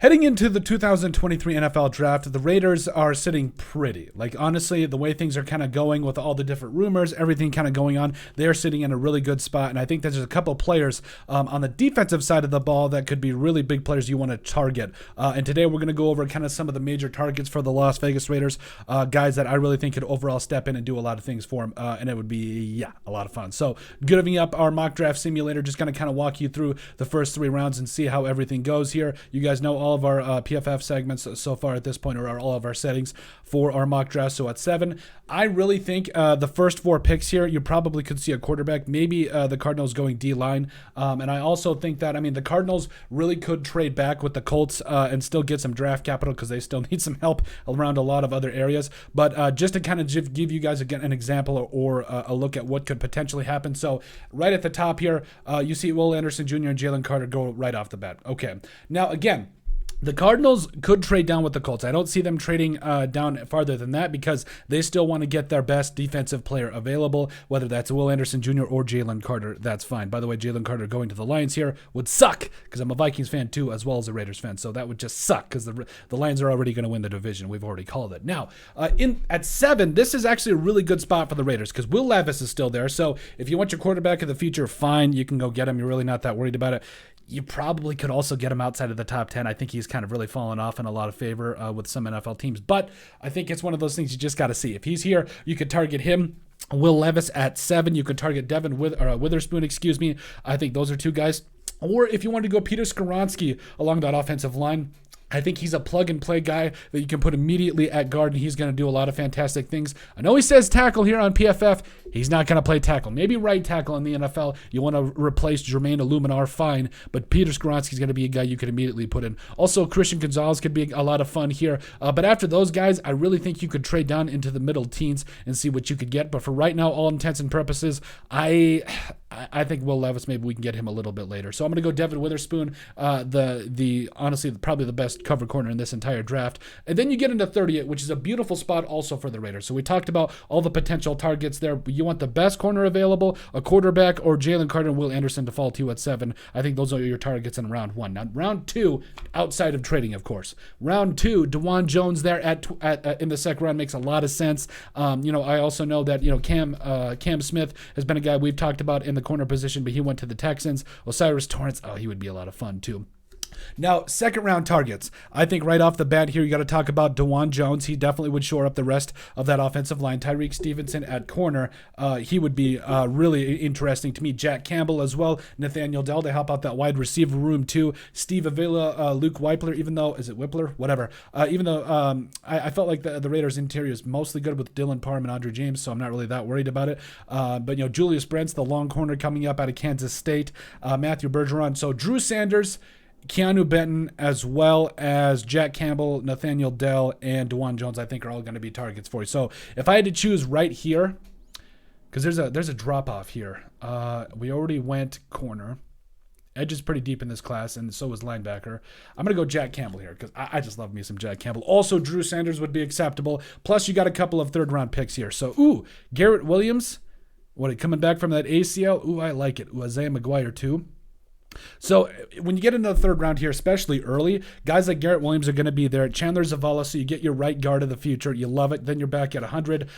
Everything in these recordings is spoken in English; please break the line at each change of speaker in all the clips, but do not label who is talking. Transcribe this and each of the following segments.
Heading into the 2023 NFL draft, the Raiders are sitting pretty. Like, honestly, the way things are kind of going with all the different rumors, everything kind of going on, they're sitting in a really good spot. And I think there's a couple players on the defensive side of the ball that could be really big players you want to target. And today we're going to go over kind of some of the major targets for the Las Vegas Raiders, guys that I really think could overall step in and do a lot of things for them. And it would be, a lot of fun. So, giving up our mock draft simulator, just going to kind of walk you through the first 3 rounds and see how everything goes here. You guys know all of our PFF segments so far at this point, or all of our settings for our mock draft. So at 7, I really think the first 4 picks here, you probably could see a quarterback, maybe the Cardinals going D-line. And I also think that, the Cardinals really could trade back with the Colts and still get some draft capital because they still need some help around a lot of other areas. But just to kind of give you guys again an example or a look at what could potentially happen. So right at the top here, you see Will Anderson Jr. and Jalen Carter go right off the bat. Okay. Now, again, the Cardinals could trade down with the Colts. I don't see them trading down farther than that because they still want to get their best defensive player available, whether that's Will Anderson Jr. or Jalen Carter. That's fine. By the way, Jalen Carter going to the Lions here would suck because I'm a Vikings fan too, as well as a Raiders fan. So that would just suck because the Lions are already going to win the division. We've already called it. Now, at 7, this is actually a really good spot for the Raiders because Will Levis is still there. So if you want your quarterback of the future, fine. You can go get him. You're really not that worried about it. You probably could also get him outside of the top 10. I think he's kind of really fallen off in a lot of favor with some NFL teams. But I think it's one of those things you just got to see. If he's here, you could target him. Will Levis at 7. You could target Devin Witherspoon, I think those are 2 guys. Or if you want to go Peter Skoronski along that offensive line, I think he's a plug-and-play guy that you can put immediately at guard, and he's going to do a lot of fantastic things. I know he says tackle here on PFF. He's not going to play tackle. Maybe right tackle in the NFL. You want to replace Jermaine Illuminar, fine, but Peter Skoronski is going to be a guy you could immediately put in. Also, Christian Gonzalez could be a lot of fun here. But after those guys, I really think you could trade down into the middle teens and see what you could get. But for right now, all intents and purposes, I think Will Levis, maybe we can get him a little bit later. So I'm going to go Devin Witherspoon, honestly, probably the best cover corner in this entire draft. And then you get into 30, which is a beautiful spot also for the Raiders. So we talked about all the potential targets there. You want the best corner available, a quarterback, or Jalen Carter and Will Anderson to fall to you at 7. I think those are your targets in round 1. Now, round 2, outside of trading, of course. Round 2, DeJuan Jones there in the second round makes a lot of sense. I also know that, Cam Smith has been a guy we've talked about in the corner position, but he went to the Texans. Osiris Torrance, he would be a lot of fun too. Now, second round targets. I think right off the bat here, you got to talk about DeJuan Jones. He definitely would shore up the rest of that offensive line. Tyreek Stevenson at corner. He would be really interesting to me. Jack Campbell as well. Nathaniel Dell to help out that wide receiver room too. Steve Avila, Luke Wypler, is it Whippler? Whatever. I felt like the Raiders interior is mostly good with Dylan Parham and Andre James, so I'm not really that worried about it. But Julius Brents, the long corner coming up out of Kansas State. Matthew Bergeron. So Drew Sanders, Keanu Benton, as well as Jack Campbell, Nathaniel Dell, and DeJuan Jones, I think are all going to be targets for you. So if I had to choose right here, because there's a drop-off here. We already went corner. Edge is pretty deep in this class, and so is linebacker. I'm going to go Jack Campbell here because I just love me some Jack Campbell. Also, Drew Sanders would be acceptable. Plus, you got a couple of third-round picks here. So, Garrett Williams, coming back from that ACL? I like it. Isaiah McGuire, too. So when you get into the third round here, especially early, guys like Garrett Williams are going to be there. Chandler Zavala, so you get your right guard of the future. You love it. Then you're back at 100.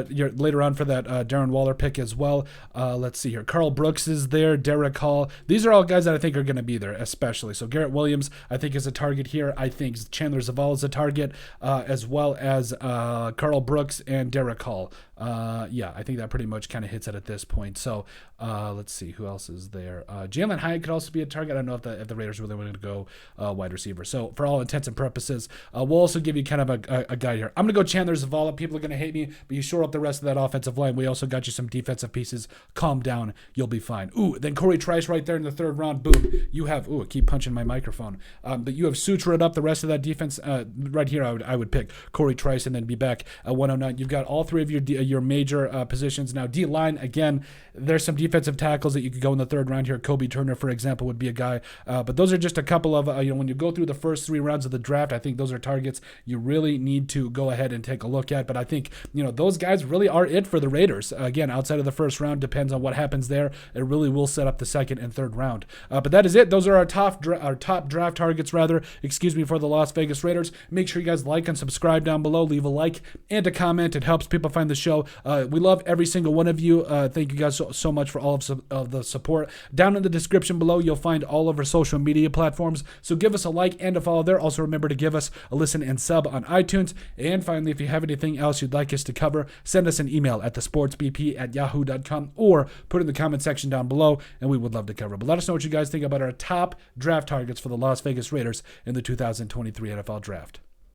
You're later on for that Darren Waller pick as well. Let's see here. Carl Brooks is there. Derek Hall. These are all guys that I think are going to be there, especially. So Garrett Williams, I think, is a target here. I think Chandler Zavala is a target, as well as Carl Brooks and Derek Hall. I think that pretty much kind of hits it at this point. So let's see who else is there. Jalen Hyatt could also be a target. I don't know if the Raiders really wanted to go wide receiver. So for all intents and purposes, we'll also give you kind of a guide here. I'm going to go Chandler Zavala. People are going to hate me, but you shore up the rest of that offensive line. We also got you some defensive pieces. Calm down. You'll be fine. Then Corey Trice right there in the third round. Boom. You have, I keep punching my microphone. But you have sutured up the rest of that defense. Right here, I would pick Corey Trice and then be back at 109. You've got all 3 of your your major positions. Now, D-line, again, there's some defensive tackles that you could go in the third round here. Kobe Turner, for example, would be a guy. But those are just a couple of, when you go through the first 3 rounds of the draft, I think those are targets you really need to go ahead and take a look at. But I think, those guys really are it for the Raiders. Again, outside of the first round, depends on what happens there. It really will set up the second and third round. But that is it. Those are our top draft targets, for the Las Vegas Raiders. Make sure you guys like and subscribe down below. Leave a like and a comment. It helps people find the show. We love every single one of you. Thank you guys so much for all of the support. Down in the description below, you'll find all of our social media platforms. So give us a like and a follow there. Also remember to give us a listen and sub on iTunes. And finally, if you have anything else you'd like us to cover, send us an email at thesportsbp@yahoo.com or put in the comment section down below, and we would love to cover it. But let us know what you guys think about our top draft targets for the Las Vegas Raiders in the 2023 NFL Draft.